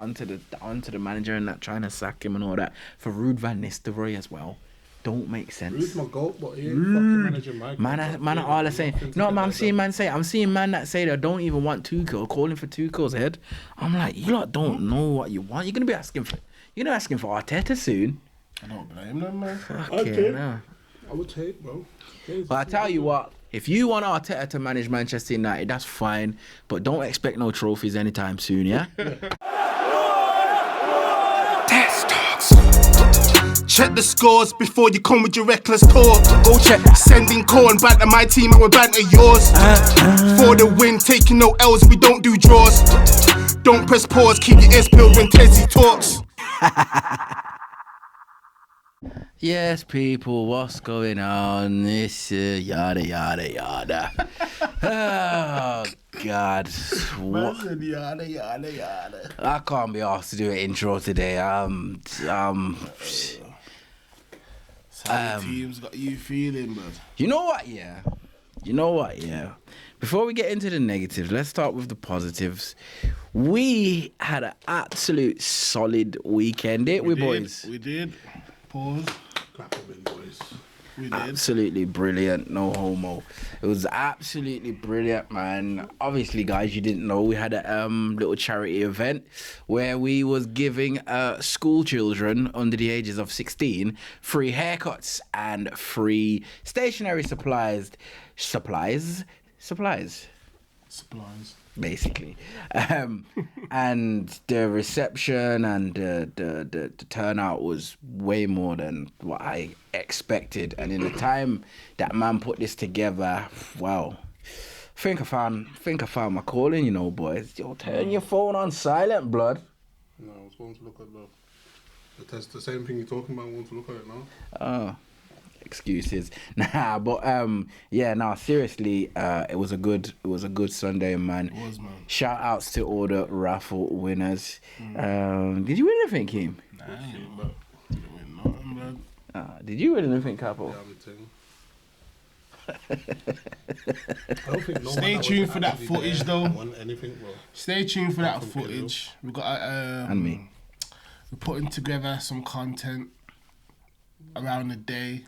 onto the manager and that trying to sack him and all that for Ruud van Nistelrooy as well. Don't make sense. Ruud's my goat, but he ain't fucking managing my Man, are all the same. No, man, I'm seeing man that say they don't even want Tuchel, calling for Tuchel's head. I'm like, you lot don't know what you want. You're gonna be asking for Arteta soon. I don't blame them, man. Okay, no. I would take, bro. But I tell you what, if you want Arteta to manage Manchester United, that's fine. But don't expect no trophies anytime soon, yeah? Check the scores before you come with your reckless talk. Go check. Sending corn back to my team and we're back to yours. For the win, taking no L's, we don't do draws. Don't press pause, keep your ears peeled when Tessie talks. Yes, people, what's going on? This yada yada yada. Oh God, what? Yada yada yada. I can't be asked to do an intro today. Team's got you feeling, bud. You know what? Yeah. Before we get into the negatives, let's start with the positives. We had an absolute solid weekend, didn't we, boys? We did. Pause. Clap a bit, boys. We did. Absolutely brilliant, no homo. It was absolutely brilliant, man. Obviously, guys, you didn't know we had a little charity event where we was giving school children under the ages of 16 free haircuts and free stationery supplies. Basically, and the reception and the turnout was way more than what I expected. And in the time that man put this together, wow, think I found my calling, you know, boys. Yo, turn your phone on silent, blood. No, I was going to look at the same thing you're talking about. I want to look at it now. Oh. Excuses. Seriously, it was a good Sunday, man. It was, man. Shout outs to all the raffle winners. Did you win anything, Kim? Nah, I ain't win nothing, blood. Did you win anything, Capo? Stay tuned for that footage, though. Anything, bro. Stay tuned for that footage. We got and me. We're putting together some content around the day.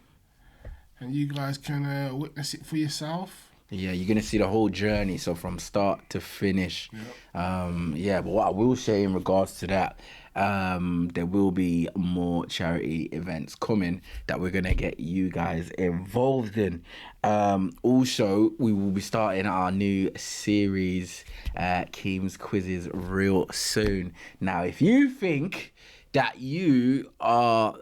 And you guys can witness it for yourself. Yeah, you're going to see the whole journey, so from start to finish. Yep. But what I will say in regards to that, there will be more charity events coming that we're going to get you guys involved in. Also, we will be starting our new series, Keem's Quizzes, real soon. Now, if you think that you are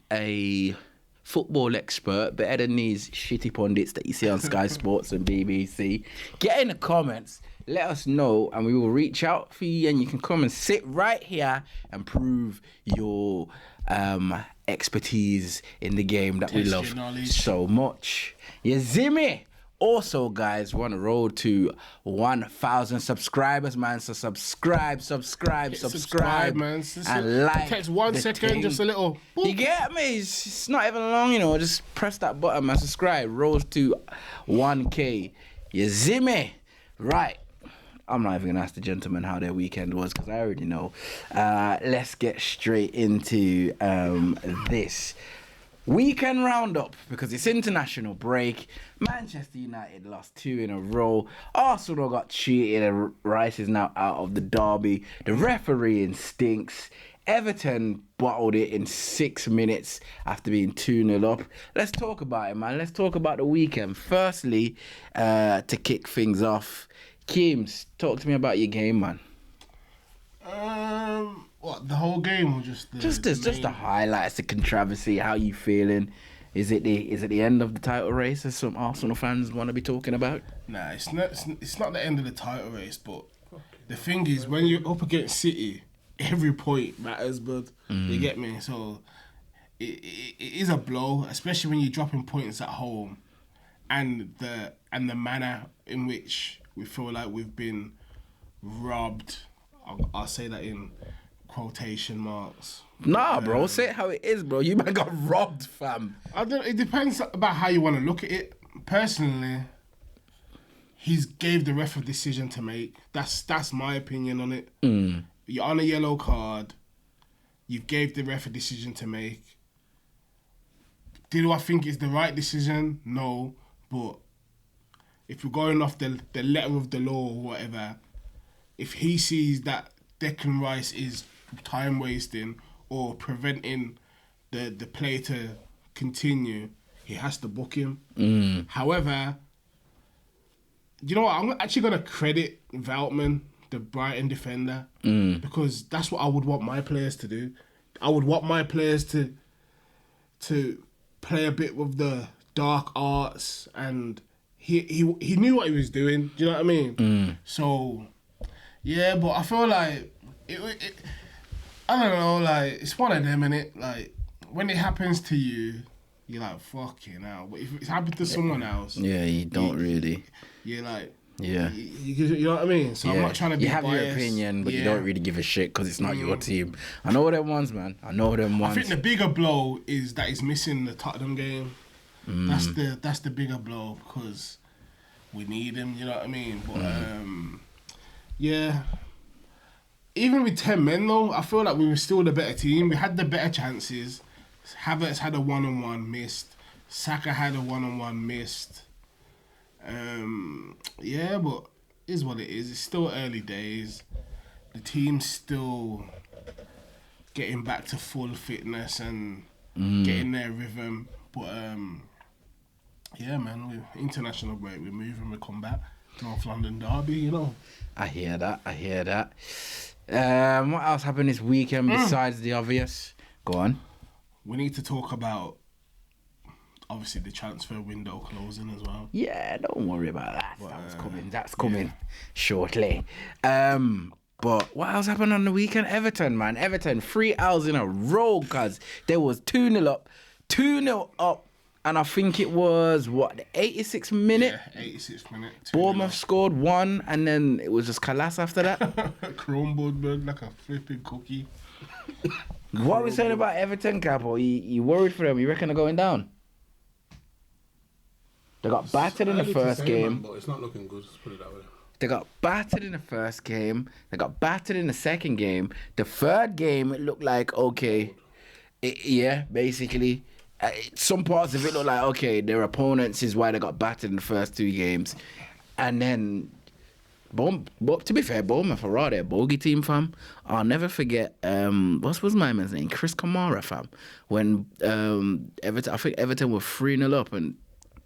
a football expert better than these shitty pundits that you see on Sky Sports and BBC, get in the comments, let us know, and we will reach out for you, and you can come and sit right here and prove your expertise in the game that we love so much. You see me? Also, guys, we're on the road to 1,000 subscribers, man. So subscribe, man. And like. It takes 1 second, thing. Just a little. Boop. You get me? It's not even long, you know. Just press that button, man. Subscribe. Road to 1K. You see me? Right. I'm not even gonna ask the gentleman how their weekend was because I already know. Let's get straight into this. Weekend roundup, because it's international break. Manchester United lost 2 in a row. Arsenal got cheated and Rice is now out of the derby. The refereeing stinks. Everton bottled it in 6 minutes after being 2-0 up. Let's talk about it, man. Let's talk about the weekend. Firstly, to kick things off, Keems, talk to me about your game, man. What, the whole game or just the highlights, the controversy, how you feeling? Is it the end of the title race as some Arsenal fans want to be talking about? Nah, it's not the end of the title race, but the thing is when you're up against City, every point matters, bud. You get me? So it is a blow, especially when you're dropping points at home, and the manner in which we feel like we've been robbed. I'll say that in quotation marks. Nah, bro, say it how it is, bro. You man got robbed, fam. It depends about how you want to look at it. Personally, he's gave the ref a decision to make. That's my opinion on it. you're on a yellow card. You gave the ref a decision to make. Do I think it's the right decision? No, but if we're going off the letter of the law or whatever, if he sees that Declan Rice is time wasting or preventing the play to continue, he has to book him. However, you know what? I'm actually going to credit Veltman, the Brighton defender, because that's what I would want my players to do. I would want my players to play a bit with the dark arts, and he knew what he was doing. Do you know what I mean? So, yeah, but I feel like it I don't know, like, it's one of them, innit? Like, when it happens to you, you're like, fucking hell. But if it's happened to someone else... Yeah, you don't really... You're like... Yeah. You know what I mean? So I'm not trying to be You have biased. your opinion, but you don't really give a shit because it's not your team. I know them ones, man. I know them ones. I think the bigger blow is that he's missing the Tottenham game. That's the bigger blow because we need him, you know what I mean? But, yeah... Even with 10 men, though, I feel like we were still the better team. We had the better chances. Havertz had a one-on-one missed. Saka had a one-on-one missed. Yeah, but it is what it is. It's still early days. The team's still getting back to full fitness and getting their rhythm. But, yeah, man, we're international break. We're moving, we come back. North London derby, you know. I hear that. What else happened this weekend besides the obvious? Go on. We need to talk about, obviously, the transfer window closing as well. Yeah, don't worry about that. That's coming shortly. But what else happened on the weekend? Everton, man. Everton, 3 hours in a row, cuz there was 2-0 up. And I think it was, the 86th minute? Yeah, 86th minute. Bournemouth scored 1, and then it was just Kalas after that. Crumbled, man, like a flipping cookie. What are we saying about Everton, Capo? You worried for them? You reckon they're going down? They got battered in the first game. Man, but it's not looking good, let's put it that way. They got battered in the first game. They got battered in the second game. The third game, it looked like, okay. Yeah, basically. Some parts of it look like, okay, their opponents is why they got battered in the first 2 games. And then, but to be fair, Bournemouth are right there, bogey team, fam. I'll never forget, what was my man's name? Chris Kamara, fam. When Everton, I think Everton were 3-0 up and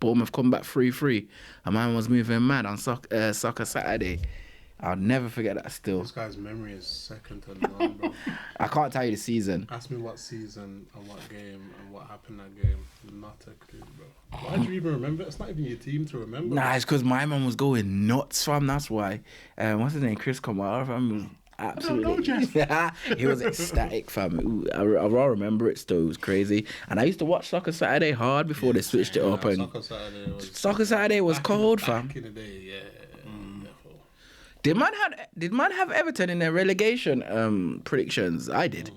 Bournemouth come back 3-3. A man was moving mad on Soccer Saturday. I'll never forget that still. This guy's memory is second to none, bro. I can't tell you the season. Ask me what season and what game and what happened that game. Not a clue, bro. Why do you even remember? It's not even your team to remember. Nah, it's because my man was going nuts, fam. That's why. What's his name? Chris Kamara, fam. Was absolutely. He was ecstatic, fam. Ooh, I remember it still. It was crazy. And I used to watch Soccer Saturday hard before they switched it up. And Soccer Saturday was cold, fam. Back in the day, yeah. Did man have Everton in their relegation predictions? I did.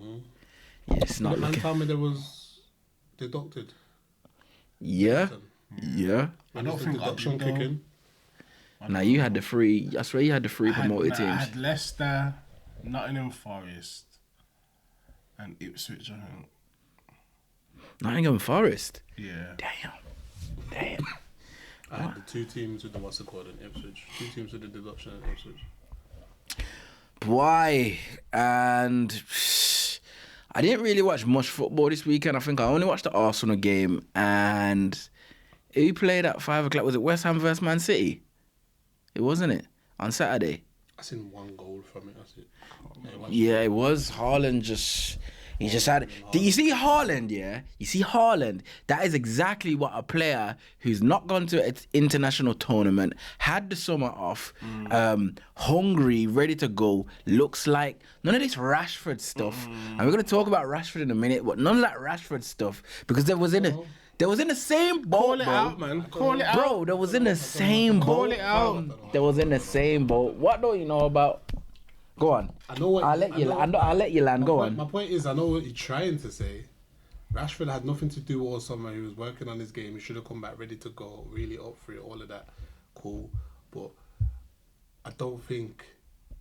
Yeah, it's not looking. Tell me there was deducted. Yeah. Yeah. I don't think deduction kicking. Now you had the 3. I swear you had the 3 promoted teams. I had Leicester, Nottingham Forest, and Ipswich. I think. Nottingham Forest. Yeah. Damn. I had the 2 teams with the what's it called in Ipswich. 2 teams with the deduction in Ipswich. Why? And I didn't really watch much football this weekend. I think I only watched the Arsenal game. And who played at 5 o'clock? Was it West Ham versus Man City? It wasn't it? On Saturday. I seen 1 goal from it. That's it. Yeah, it was. Haaland just... He just had... Do you see Haaland, yeah? You see Haaland? That is exactly what a player who's not gone to an international tournament, had the summer off, hungry, ready to go, looks like. None of this Rashford stuff. And we're going to talk about Rashford in a minute, but none of that Rashford stuff. Because there was in the same boat, Call it bro. out, man. Call it out. Bro, there was in the same boat. Call it out. There was in the same boat. What don't you know about... Go on. I know what I'll let you land. Go on. My point is, I know what you're trying to say. Rashford had nothing to do with all summer. He was working on his game. He should have come back ready to go, really up for it, all of that. Cool. But I don't think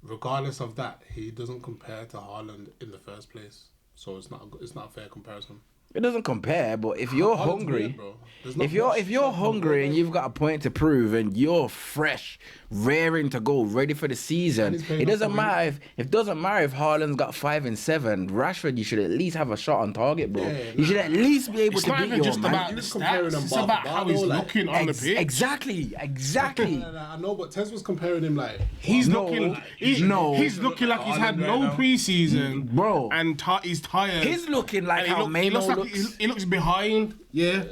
regardless of that, he doesn't compare to Haaland in the first place. So it's not a fair comparison. It doesn't compare, but if you're Haaland's hungry, weird, bro. There's not if you're much hungry and bro. you've got a point to prove and you're fresh, raring to go, ready for the season, And he's paying it doesn't off matter if Haaland's got 5 and 7. Rashford, you should at least have a shot on target, bro. Yeah, you should at least be able It's to not beat even your just man. about You the was comparing stats. them It's bar about for how bar, he's though, like- looking on the pitch. Exactly. I know, but Tez was comparing him like He's No, looking. he's looking like he's had Haaland right no now. preseason, Bro. and he's tired. He's looking like And how Maino looks. He looks behind. Yeah.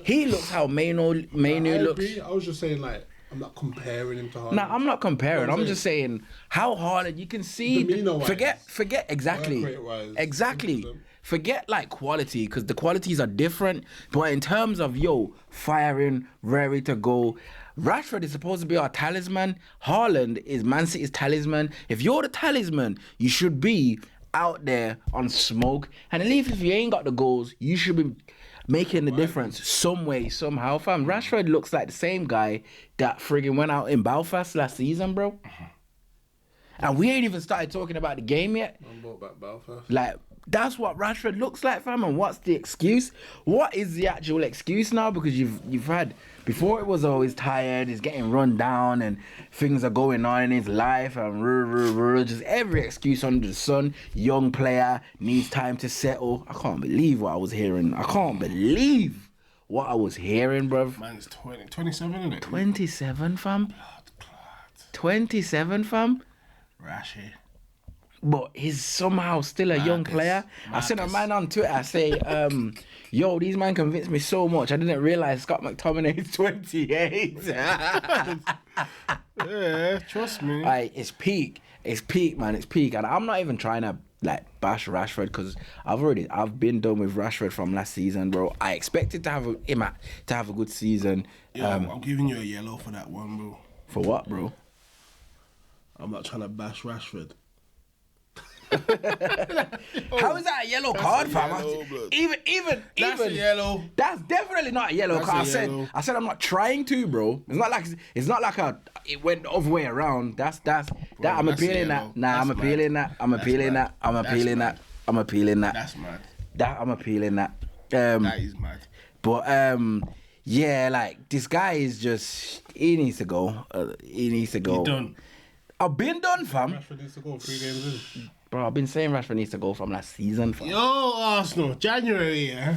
He looks how Maino I looks. agree. I was just saying like I'm not comparing him to Haaland. No, I'm not comparing. No, I'm I'm just saying how Haaland. You can see. Demeanor-wise. Forget exactly. Work rate-wise, Exactly. 100%. Forget like quality because the qualities are different. But in terms of firing, ready to go. Rashford is supposed to be our talisman. Haaland is Man City's talisman. If you're the talisman, you should be out there on smoke. And at least if you ain't got the goals, you should be making the difference some way, somehow. Fam, Rashford looks like the same guy that friggin' went out in Belfast last season, bro. And we ain't even started talking about the game yet. I'm brought back Belfast. Like, that's what Rashford looks like, fam. And what's the excuse? What is the actual excuse now? Because you've had before it was always tired, he's getting run down, and things are going on in his life, and just every excuse under the sun. Young player needs time to settle. I can't believe what I was hearing. I can't believe what I was hearing, bruv. Man's 27, isn't it? 27, fam. Blood clot. 27, fam. Rashy. But he's somehow still a young player. I sent a man on Twitter say, yo, these man convinced me so much. I didn't realize Scott McTominay is 28. Yeah, trust me. Like, it's peak. It's peak, man. It's peak. And I'm not even trying to like bash Rashford because I've been done with Rashford from last season, bro. I expected to have a good season. Yo, I'm giving you a yellow for that one, bro. For what, bro? I'm not trying to bash Rashford. How is that a yellow card, fam? yellow, blood. Even That's a yellow. That's definitely not a yellow That's card. a yellow. I said I'm not trying to, bro. It's not like it went the other way around. That's that I'm that's a appealing yellow. that. Nah, That's I'm mad. appealing that. I'm That's appealing mad. that. I'm That's appealing mad. that. I'm appealing that. That's mad. That I'm appealing that. That is mad. But yeah, like this guy is just he needs to go. He needs to go. You done. I've been done, fam. Rashford needs to go 3 games in. Bro, I've been saying Rashford needs to go from last season, fam. Yo, Arsenal, January, yeah.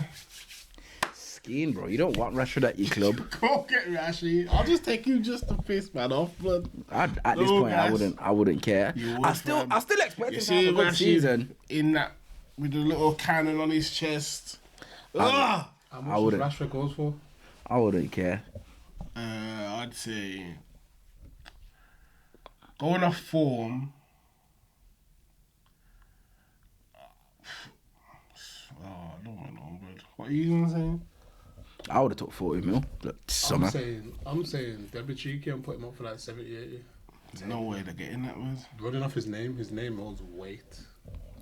Skiing, bro. You don't want Rashford at your club. Go get Rashy. I'll just take him just to piss man off, blood. At this No, point, guys. I wouldn't care. You I would, still fam. expect You him to see have a good Rashy season. in that with the little cannon on his chest. Ah! How I much wouldn't. Rashford goes for? I wouldn't care. I'd say going off form. Oh, I don't know, but what are you gonna say? I would have took 40 mil. Look, summer. I'm saying they'd be cheeky and put him up for like 70, 80. There's no way they're getting that with. Running off his name holds weight.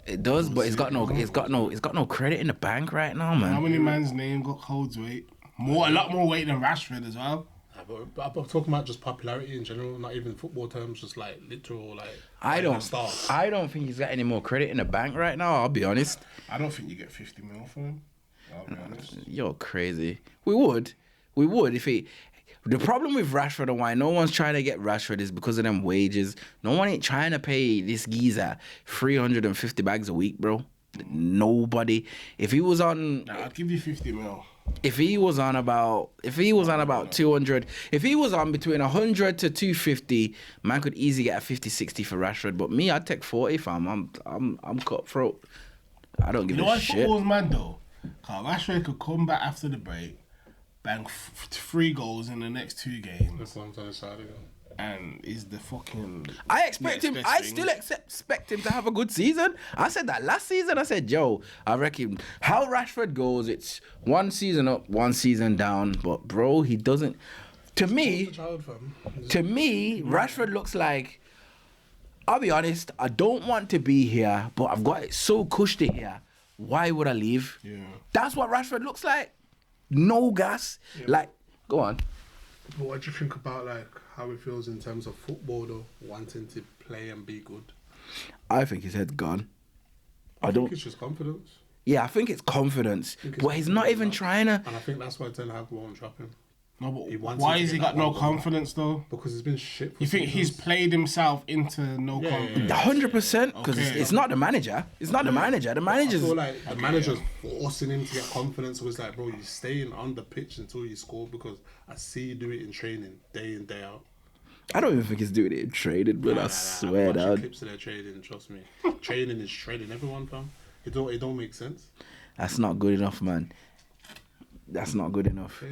It does, but it's got no credit in the bank right now, How man. many man's name got holds weight? A lot more weight than Rashford as well. But I'm talking about just popularity in general, not even football terms, just like literal like. I don't think he's got any more credit in the bank right now. I'll be honest. I don't think you get 50 mil for him. I'll be honest. You're crazy. We would if he. The problem with Rashford and why no one's trying to get Rashford is because of them wages. No one ain't trying to pay this geezer 350 bags a week, bro. Nobody. If he was on, Nah, I'd give you 50 mil. if he was on about 200, if he was on between 100 to 250, man could easily get a 50-60 for Rashford. But me, I'd take 40, fam. I'm cutthroat. I don't give You know a why shit. football's mad though? Cause Rashford could come back after the break, bang 3 goals in the next 2 games, That's what I'm trying to say. and is the fucking. I expect him. best I thing. still expect him to have a good season. I said that last season. I said, Joe, I reckon how Rashford goes, it's one season up, one season down. But bro, he doesn't. To me, Rashford looks like. I'll be honest. I don't want to be here, but I've got it so cushy here. Why would I leave? Yeah. That's what Rashford looks like. No gas. Yeah. Like, go on. But what do you think about like how it feels in terms of football though, wanting to play and be good. I think his head's gone. I think it's just confidence. Yeah, I think it's confidence. But he's not even trying to. And I think that's why Ten Hag won't drop him. No, but why has he got no confidence though? Because he's been shit. You think he's played himself into no confidence? 100%, because it's not the manager. It's not the manager. The manager's. I feel like the manager's forcing him to get confidence. So it's like, bro, you're staying on the pitch until you score because I see you do it in training day in, day out. I don't even think he's doing it in training, but I swear down. down. Clips of their trading, trust me. Training is shredding everyone, fam. It don't make sense. That's not good enough, man. That's not good enough.